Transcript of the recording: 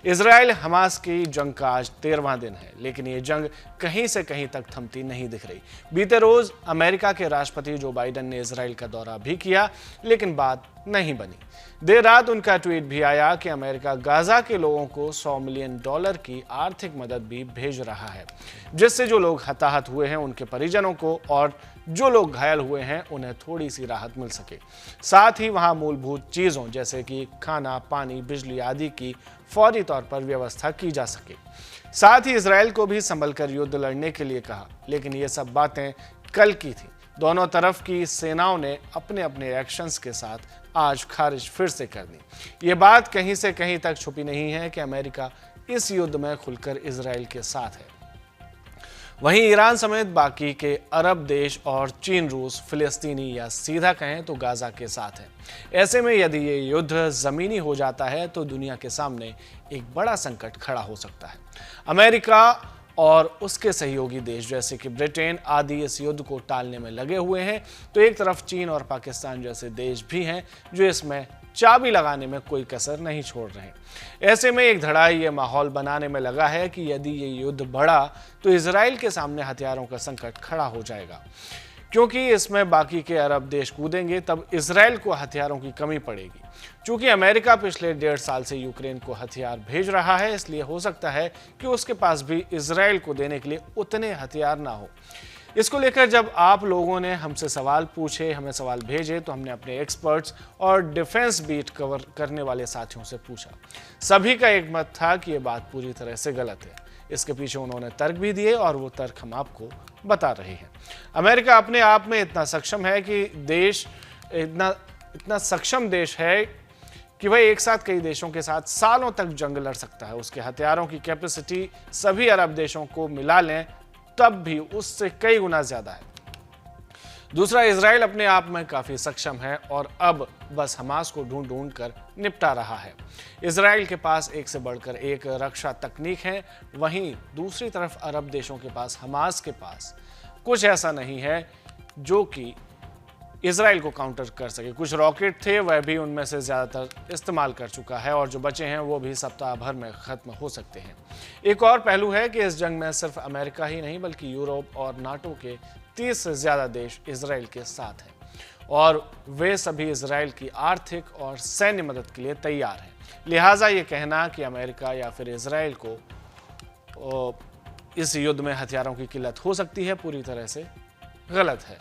Israel Hamas की जंग का आज 13वां दिन है, लेकिन ये जंग कहीं से कहीं तक थमती नहीं दिख रही। बीते रोज अमेरिका के राष्ट्रपति जो बाइडेन ने इजराइल का दौरा भी किया, लेकिन बात नहीं बनी। देर रात उनका ट्वीट भी आया कि अमेरिका गाजा के लोगों को $100 मिलियन की आर्थिक मदद भी भेज रहा है, जिससे जो लोग हताहत हुए हैं उनके परिजनों को और जो लोग घायल हुए हैं उन्हें थोड़ी सी राहत मिल सके। साथ ही वहां मूलभूत चीजों जैसे कि खाना, पानी, बिजली आदि की फौरी तौर पर व्यवस्था की जा सके। साथ ही इजराइल को भी संभल कर युद्ध लड़ने के लिए कहा, लेकिन ये सब बातें कल की थी। दोनों तरफ की सेनाओं ने अपने अपने एक्शंस के साथ आज खारिज फिर से कर दी। ये बात कहीं से कहीं तक छुपी नहीं है कि अमेरिका इस युद्ध में खुलकर इजराइल के साथ है। वहीं ईरान समेत बाकी के अरब देश और चीन, रूस, फिलिस्तीनी या सीधा कहें तो गाजा के साथ है। ऐसे में यदि ये युद्ध जमीनी हो जाता है तो दुनिया के सामने एक बड़ा संकट खड़ा हो सकता है। अमेरिका और उसके सहयोगी देश जैसे कि ब्रिटेन आदि इस युद्ध को टालने में लगे हुए हैं, तो एक तरफ चीन और पाकिस्तान जैसे देश भी हैं जो इसमें चाबी लगाने में कोई कसर नहीं छोड़ रहे। ऐसे में एक धड़ा ये माहौल बनाने में लगा है कि यदि ये युद्ध बढ़ा तो इजराइल के सामने हथियारों का संकट खड़ा हो जाएगा, क्योंकि इसमें बाकी के अरब देश कूदेंगे तब इजराइल को हथियारों की कमी पड़ेगी। चूंकि अमेरिका पिछले 1.5 साल से यूक्रेन को हथियार भेज रहा है, इसलिए हो सकता है कि उसके पास भी इजराइल को देने के लिए उतने हथियार ना हो। इसको लेकर जब आप लोगों ने हमसे सवाल पूछे, हमें सवाल भेजे, तो हमने अपने एक्सपर्ट्स और डिफेंस बीट कवर करने वाले साथियों से पूछा। सभी का एक मत था कि ये बात पूरी तरह से गलत है। इसके पीछे उन्होंने तर्क भी दिए और वो तर्क हम आपको बता रहे हैं। अमेरिका अपने आप में इतना सक्षम है कि इतना सक्षम देश है कि वह एक साथ कई देशों के साथ सालों तक जंग लड़ सकता है। उसके हथियारों की कैपेसिटी सभी अरब देशों को मिला लें तब भी उससे कई गुना ज्यादा है। दूसरा, इजराइल अपने आप में काफी सक्षम है और अब बस हमास को ढूंढ ढूंढ कर निपटा रहा है। इजराइल के पास एक से बढ़कर एक रक्षा तकनीक है, वहीं दूसरी तरफ अरब देशों के पास, हमास के पास कुछ ऐसा नहीं है जो कि इजराइल को काउंटर कर सके। कुछ रॉकेट थे, वह भी उनमें से ज़्यादातर इस्तेमाल कर चुका है और जो बचे हैं वो भी सप्ताह भर में ख़त्म हो सकते हैं। एक और पहलू है कि इस जंग में सिर्फ अमेरिका ही नहीं बल्कि यूरोप और नाटो के 30 से ज़्यादा देश इजराइल के साथ हैं और वे सभी इजराइल की आर्थिक और सैन्य मदद के लिए तैयार हैं। लिहाजा ये कहना कि अमेरिका या फिर इजराइल को इस युद्ध में हथियारों की किल्लत हो सकती है, पूरी तरह से गलत है।